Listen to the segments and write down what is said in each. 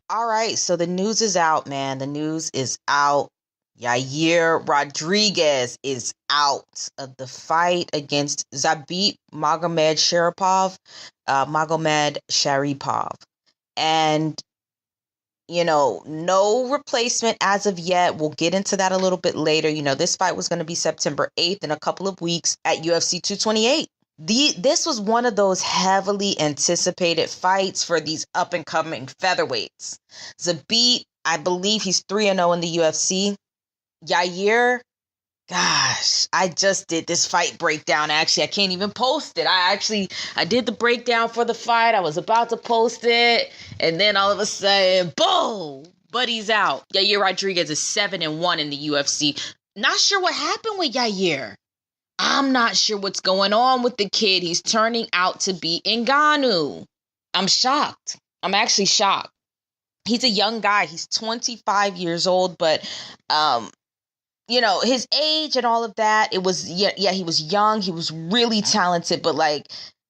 All right, so the news is out, man. The news is out. Yair Rodriguez is out of the fight against Zabit Magomed Sharipov. And, no replacement as of yet. We'll get into that a little bit later. This fight was going to be September 8th in a couple of weeks at UFC 228. This was one of those heavily anticipated fights for these up-and-coming featherweights. Zabit, I believe he's 3-0 in the UFC. Yair, gosh, I just did this fight breakdown. Actually, I can't even post it. I did the breakdown for the fight. I was about to post it, and then all of a sudden, boom, buddy's out. Yair Rodriguez is 7-1 in the UFC. Not sure what happened with Yair. I'm not sure what's going on with the kid. He's turning out to be Ngannou. I'm shocked. I'm actually shocked. He's a young guy. He's 25 years old, but, his age and all of that, it was, he was young. He was really talented, but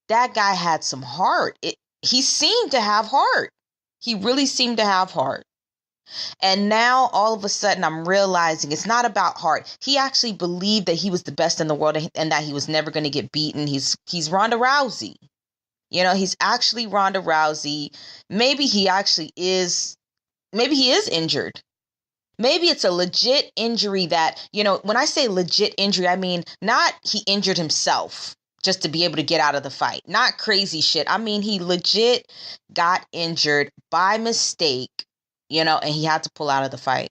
that guy had some heart. He seemed to have heart. He really seemed to have heart. And now all of a sudden I'm realizing it's not about heart. He actually believed that he was the best in the world and that he was never going to get beaten. He's Ronda Rousey. He's actually Ronda Rousey. Maybe he is injured. Maybe it's a legit injury that, when I say legit injury, I mean not he injured himself just to be able to get out of the fight. Not crazy shit. I mean, he legit got injured by mistake. And he had to pull out of the fight.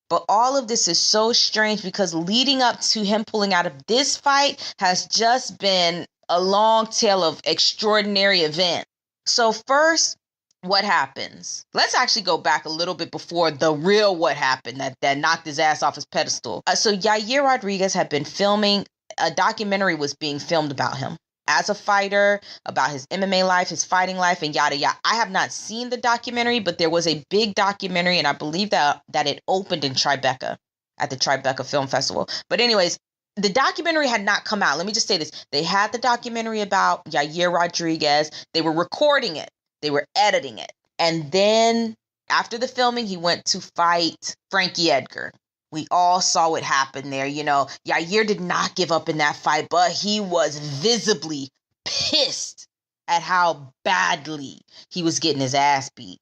But all of this is so strange because leading up to him pulling out of this fight has just been a long tale of extraordinary events. So first, what happens? Let's actually go back a little bit before the real what happened that knocked his ass off his pedestal. So Yair Rodriguez had been filming, a documentary was being filmed about him as a fighter, about his MMA life, his fighting life, and yada, yada. I have not seen the documentary, but there was a big documentary, and I believe that it opened in Tribeca, at the Tribeca Film Festival. But anyways, the documentary had not come out. Let me just say this. They had the documentary about Yair Rodriguez. They were recording it. They were editing it. And then after the filming, he went to fight Frankie Edgar. We all saw what happened there. Yair did not give up in that fight, but he was visibly pissed at how badly he was getting his ass beat.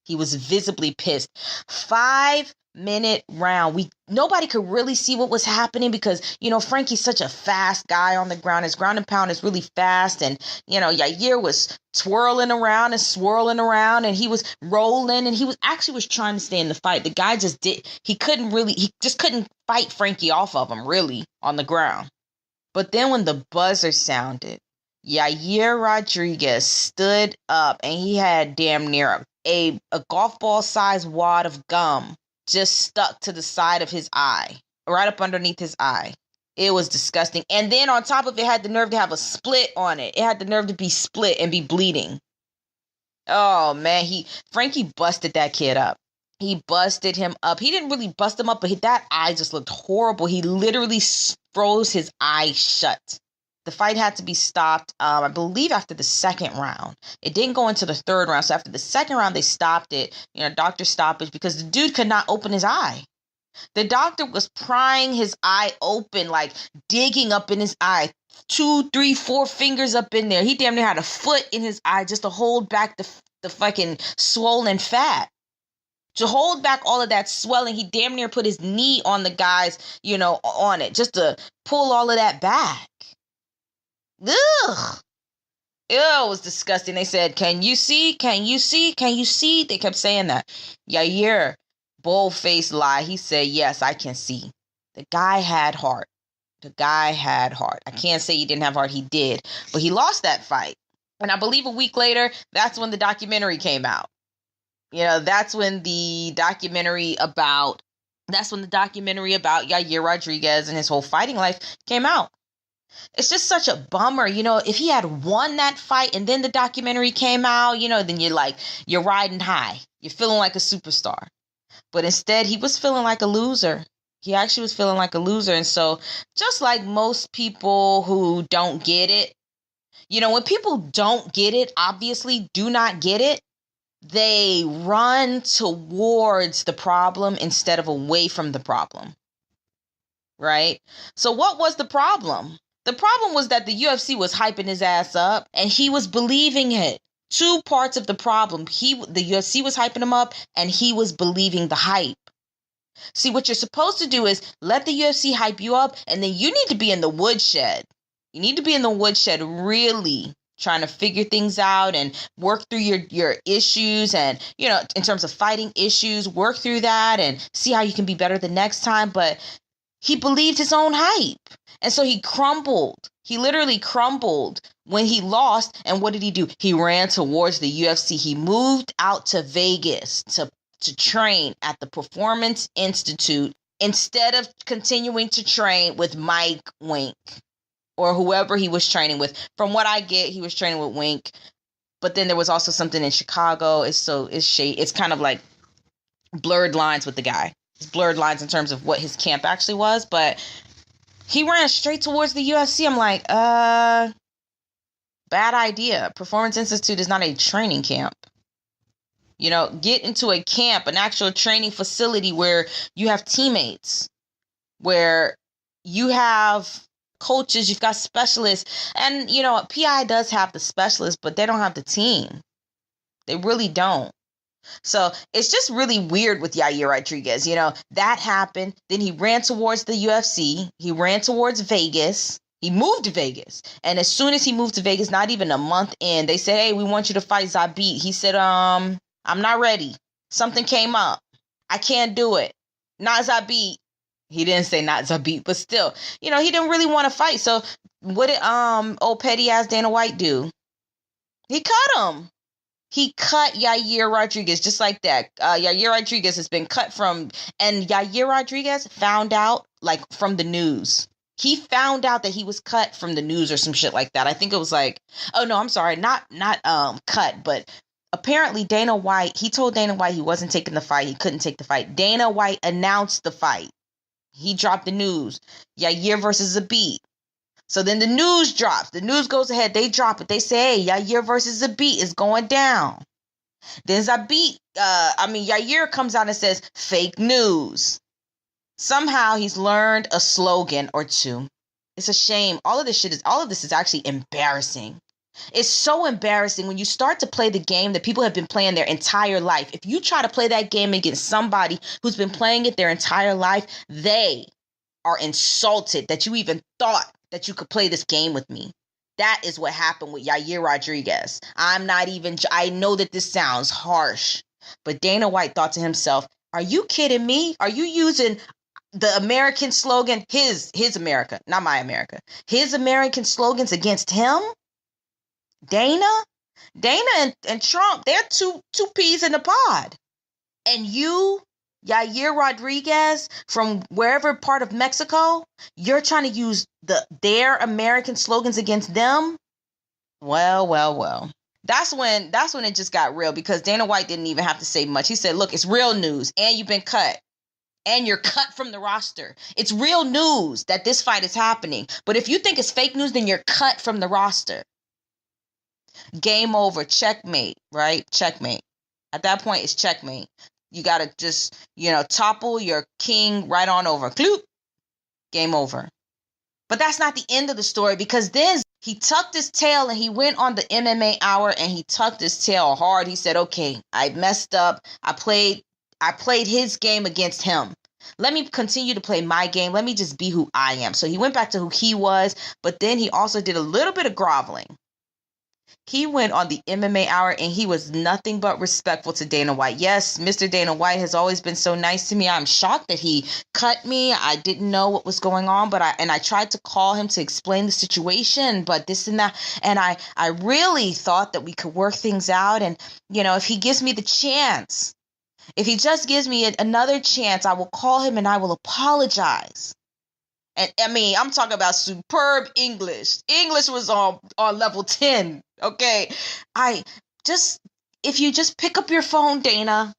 He was visibly pissed. 5-minute round. Nobody could really see what was happening because, Frankie's such a fast guy on the ground. His ground and pound is really fast. And, Yair was twirling around and swirling around and he was rolling and he was trying to stay in the fight. The guy he just couldn't fight Frankie off of him really on the ground. But then when the buzzer sounded, Yair Rodriguez stood up and he had damn near a golf ball sized wad of gum just stuck to the side of his eye, right up underneath his eye. It was disgusting. And then on top of it, had the nerve to have a split on it. It had the nerve to be split and be bleeding. Oh man, Frankie busted that kid up. He busted him up. He didn't really bust him up, but that eye just looked horrible. He literally froze his eye shut. The fight had to be stopped, I believe, after the second round. It didn't go into the third round. So after the second round, they stopped it. Doctor stoppage because the dude could not open his eye. The doctor was prying his eye open, digging up in his eye, 2, 3, 4 fingers up in there. He damn near had a foot in his eye just to hold back the fucking swollen fat. To hold back all of that swelling, he damn near put his knee on the guy's, on it, just to pull all of that back. Ugh. Ew, it was disgusting. They said, can you see? Can you see? Can you see? They kept saying that. Yair, bold-faced lie. He said, yes, I can see. The guy had heart. I can't say he didn't have heart. He did. But he lost that fight. And I believe a week later, that's when the documentary came out. That's when the documentary about Yair Rodriguez and his whole fighting life came out. It's just such a bummer, if he had won that fight and then the documentary came out, then you're riding high. You're feeling like a superstar. But instead, he was feeling like a loser. He actually was feeling like a loser. And so just like most people who don't get it, when people don't get it, obviously do not get it, they run towards the problem instead of away from the problem, right? So what was the problem? The problem was that the UFC was hyping his ass up and he was believing it. Two parts of the problem. The UFC was hyping him up and he was believing the hype. See, what you're supposed to do is let the UFC hype you up, and then you need to be in the woodshed. You need to be in the woodshed really trying to figure things out and work through your issues, and, you know, in terms of fighting issues, work through that and see how you can be better the next time. But he believed his own hype. And so he crumbled. He literally crumbled when he lost. And what did he do? He ran towards the UFC. He moved out to Vegas to train at the Performance Institute instead of continuing to train with Mike Wink or whoever he was training with. From what I get, he was training with Wink. But then there was also something in Chicago. It's kind of like blurred lines with the guy. It's blurred lines in terms of what his camp actually was. But he ran straight towards the UFC. I'm like, bad idea. Performance Institute is not a training camp. You know, get into a camp, an actual training facility where you have teammates, where you have coaches, you've got specialists. And, you know, PI does have the specialists, but they don't have the team. They really don't. So it's just really weird with Yair Rodriguez. You know, that happened. Then he ran towards the UFC. He ran towards Vegas. He moved to Vegas. And as soon as he moved to Vegas, not even a month in, they said, hey, we want you to fight Zabit. He said, I'm not ready. Something came up. I can't do it. Not Zabit. He didn't say not Zabit, but still, you know, he didn't really want to fight. So what did old petty ass Dana White do? He cut him. He cut Yair Rodriguez just like that. Yair Rodriguez has been cut from, and Yair Rodriguez found out like from the news. He found out that he was cut from the news or some shit like that. I think it was like, oh no, I'm sorry, not cut, but apparently Dana White, he told Dana White he wasn't taking the fight. He couldn't take the fight. Dana White announced the fight. He dropped the news. Yair versus Zabit. So then the news drops. The news goes ahead. They drop it. They say, hey, Yair versus Zabit is going down. Then Yair comes out and says, fake news. Somehow he's learned a slogan or two. It's a shame. All of this is actually embarrassing. It's so embarrassing when you start to play the game that people have been playing their entire life. If you try to play that game against somebody who's been playing it their entire life, they are insulted that you even thought that you could play this game with me. That is what happened with Yair Rodriguez. I know that this sounds harsh, but Dana White thought to himself, are you kidding me? Are you using the American slogan, his America, not my America, his American slogans against him? Dana and Trump, they're two peas in the pod. And you, Yair Rodriguez, from wherever part of Mexico, you're trying to use their American slogans against them? Well. That's when it just got real, because Dana White didn't even have to say much. He said, look, it's real news, and you've been cut. And you're cut from the roster. It's real news that this fight is happening. But if you think it's fake news, then you're cut from the roster. Game over. Checkmate, right? Checkmate. At that point, it's checkmate. You got to just, topple your king right on over. Cloop. Game over. But that's not the end of the story, because then he tucked his tail and he went on the MMA Hour and he tucked his tail hard. He said, okay, I messed up. I played his game against him. Let me continue to play my game. Let me just be who I am. So he went back to who he was, but then he also did a little bit of groveling. He went on the MMA Hour and he was nothing but respectful to Dana White. Yes, Mr. Dana White has always been so nice to me. I'm shocked that he cut me. I didn't know what was going on, but I tried to call him to explain the situation, but this and that. And I really thought that we could work things out. And, if he gives me the chance, if he just gives me another chance, I will call him and I will apologize. And I'm talking about superb English. English was on level 10. Okay. If you just pick up your phone, Dana,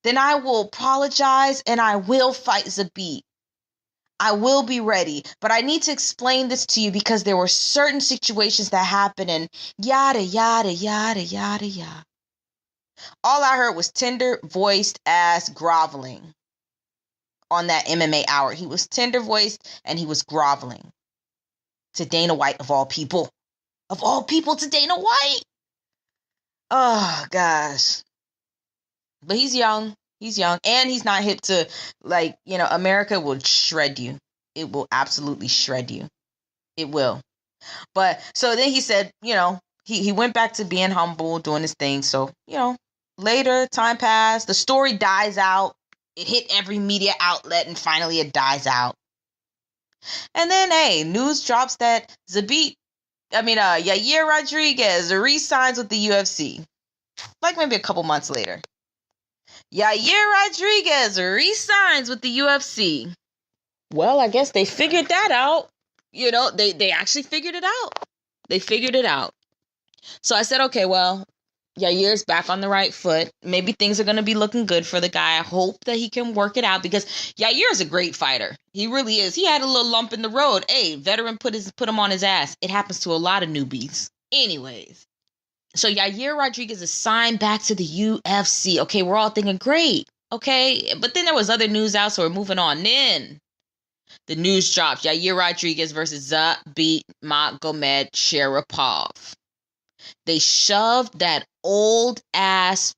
then I will apologize and I will fight Zabit. I will be ready. But I need to explain this to you because there were certain situations that happened and yada, yada, yada, yada, yada. All I heard was tender voiced ass groveling on that MMA hour. He was tender voiced and he was groveling to Dana White, of all people. Of all people, to Dana White. Oh gosh. But he's young. He's young. And he's not hip to, like, America will shred you. It will absolutely shred you. It will. But so then he said, he went back to being humble, doing his thing. So, later, time passed. The story dies out. It hit every media outlet and finally it dies out. And then, hey, news drops that Yair Rodriguez re-signs with the UFC. Like maybe a couple months later. Yair Rodriguez re-signs with the UFC. Well, I guess they figured that out. They actually figured it out. They figured it out. So I said, okay, well, Yair's back on the right foot. Maybe things are going to be looking good for the guy. I hope that he can work it out because Yair is a great fighter. He really is. He had a little lump in the road. Hey, veteran put him on his ass. It happens to a lot of newbies. Anyways. So Yair Rodriguez is signed back to the UFC. Okay, we're all thinking, great. Okay, but then there was other news out, so we're moving on. Then the news drops. Yair Rodriguez versus Zabit Magomed Sharipov. They shoved that old ass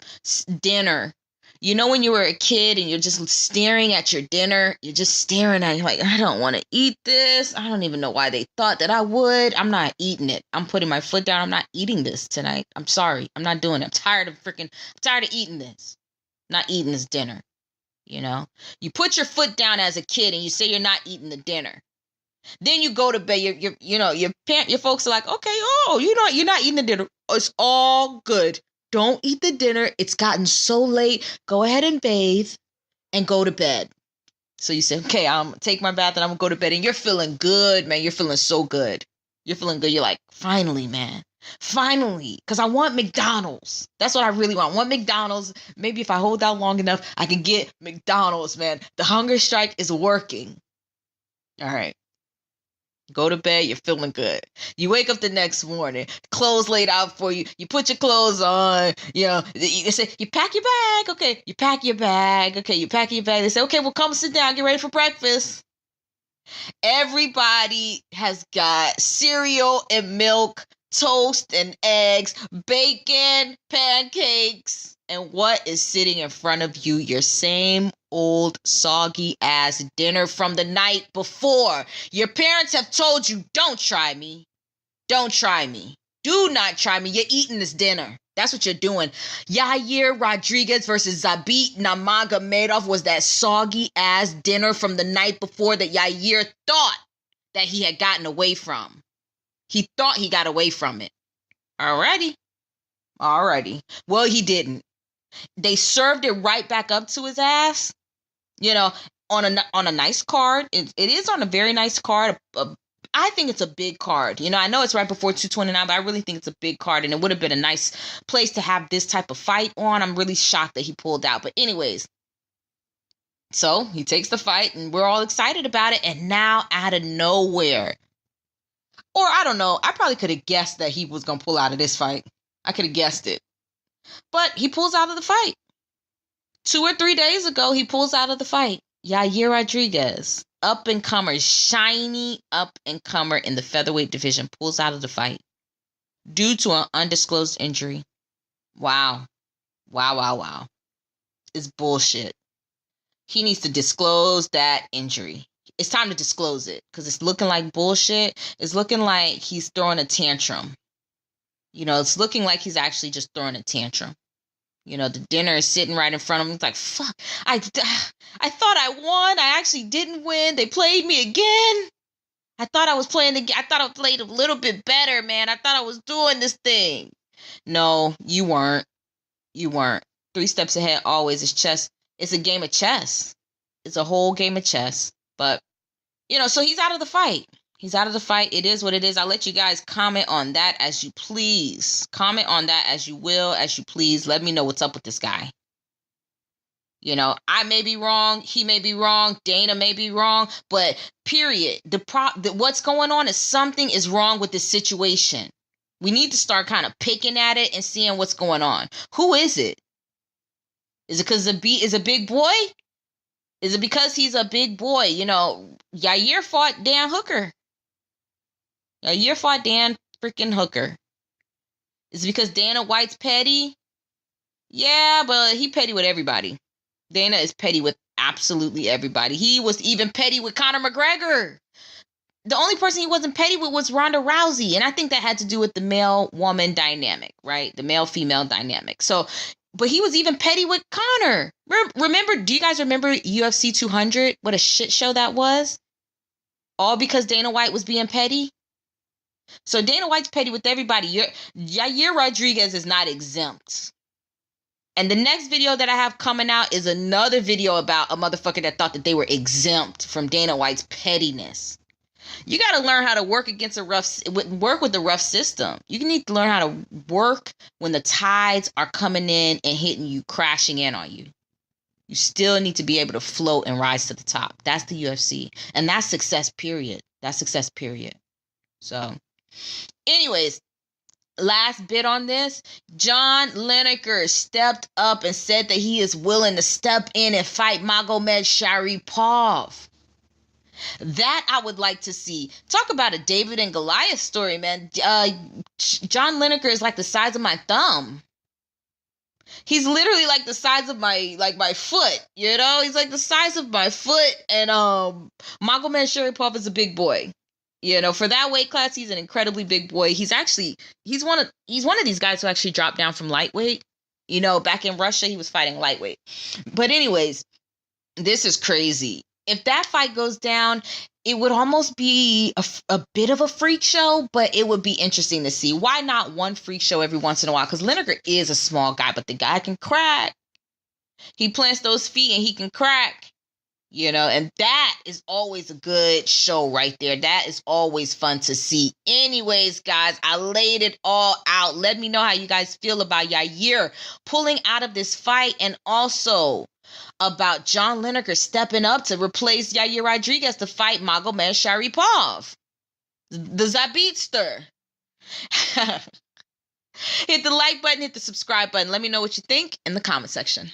dinner. When you were a kid and you're just staring at your dinner, you're just staring at it like, I don't want to eat this. I don't even know why they thought that I would. I'm not eating it. I'm putting my foot down. I'm not eating this tonight. I'm sorry. I'm not doing it. I'm tired of eating this. Not eating this dinner. You put your foot down as a kid and you say you're not eating the dinner. Then you go to bed. Your folks are like, okay, you're not eating the dinner. It's all good. Don't eat the dinner. It's gotten so late. Go ahead and bathe and go to bed. So you say, okay, I'm going to take my bath and I'm going to go to bed. And you're feeling good, man. You're feeling so good. You're feeling good. You're like, finally, man. Finally. Because I want McDonald's. That's what I really want. I want McDonald's. Maybe if I hold out long enough, I can get McDonald's, man. The hunger strike is working. All right. Go to bed, you're feeling good. You wake up the next morning, clothes laid out for you. You put your clothes on. They say, you pack your bag. Okay, you pack your bag. Okay, you pack your bag. They say, okay, well, come sit down, get ready for breakfast. Everybody has got cereal and milk, toast and eggs, bacon, pancakes. And what is sitting in front of you? Your same old soggy ass dinner from the night before. Your parents have told you, don't try me. Don't try me. Do not try me. You're eating this dinner. That's what you're doing. Yair Rodriguez versus Zabit Nurmagomedov was that soggy ass dinner from the night before that Yair thought that he had gotten away from. He thought he got away from it. Alrighty. Well, he didn't. They served it right back up to his ass, on a nice card. It is on a very nice card. I think it's a big card. I know it's right before 229, but I really think it's a big card, and it would have been a nice place to have this type of fight on. I'm really shocked that he pulled out. But anyways, so he takes the fight, and we're all excited about it, and now out of nowhere, or I don't know, I probably could have guessed that he was going to pull out of this fight. I could have guessed it. But he pulls out of the fight. 2 or 3 days ago, he pulls out of the fight. Yair Rodriguez, up-and-comer, shiny up-and-comer in the featherweight division, pulls out of the fight due to an undisclosed injury. Wow. It's bullshit. He needs to disclose that injury. It's time to disclose it because it's looking like bullshit. It's looking like he's throwing a tantrum. It's looking like he's actually just throwing a tantrum. The dinner is sitting right in front of him. It's like, fuck, I thought I won. I actually didn't win. They played me again. I thought I played a little bit better, man. I thought I was doing this thing. No, you weren't. 3 steps ahead always is chess. It's a game of chess. It's a whole game of chess. But, so he's out of the fight. It is what it is. I'll let you guys comment on that as you please. Comment on that as you will, as you please. Let me know what's up with this guy. I may be wrong. He may be wrong. Dana may be wrong. But period. What's going on is something is wrong with this situation. We need to start kind of picking at it and seeing what's going on. Who is it? Is it because is a big boy? Is it because he's a big boy? You know, Yair fought Dan Hooker. Yair fought Dan freaking Hooker. Is it because Dana White's petty? Yeah, but he petty with everybody. Dana is petty with absolutely everybody. He was even petty with Conor McGregor. The only person he wasn't petty with was Ronda Rousey. And I think that had to do with the male-woman dynamic, right? The male-female dynamic. So, but he was even petty with Conor. Remember, do you guys remember UFC 200? What a shit show that was? All because Dana White was being petty? So Dana White's petty with everybody. Yair Rodriguez is not exempt. And the next video that I have coming out is another video about a motherfucker that thought that they were exempt from Dana White's pettiness. You got to learn how to work work with the rough system. You need to learn how to work when the tides are coming in and hitting you, crashing in on you. You still need to be able to float and rise to the top. That's the UFC. And that's success, period. That's success, period. So, anyways, last bit on this. John Lineker stepped up and said that he is willing to step in and fight Magomed Sharipov. That I would like to see. Talk about a David and Goliath story, man. John Lineker is like the size of my thumb. He's literally like the size of my foot, you know? He's like the size of my foot. And Magomed Sharipov is a big boy. You know, for that weight class, he's an incredibly big boy. He's one of these guys who actually dropped down from lightweight. You know, back in Russia, he was fighting lightweight. But anyways, this is crazy. If that fight goes down, it would almost be a bit of a freak show, but it would be interesting to see. Why not one freak show every once in a while? Because Lineker is a small guy, but the guy can crack. He plants those feet and he can crack. You know, and that is always a good show right there. That is always fun to see. Anyways, guys, I laid it all out. Let me know how you guys feel about Yair pulling out of this fight, and also about John Lineker stepping up to replace Yair Rodriguez to fight Magomed Sharipov, the Zabitster. Hit the like button, hit the subscribe button. Let me know what you think in the comment section.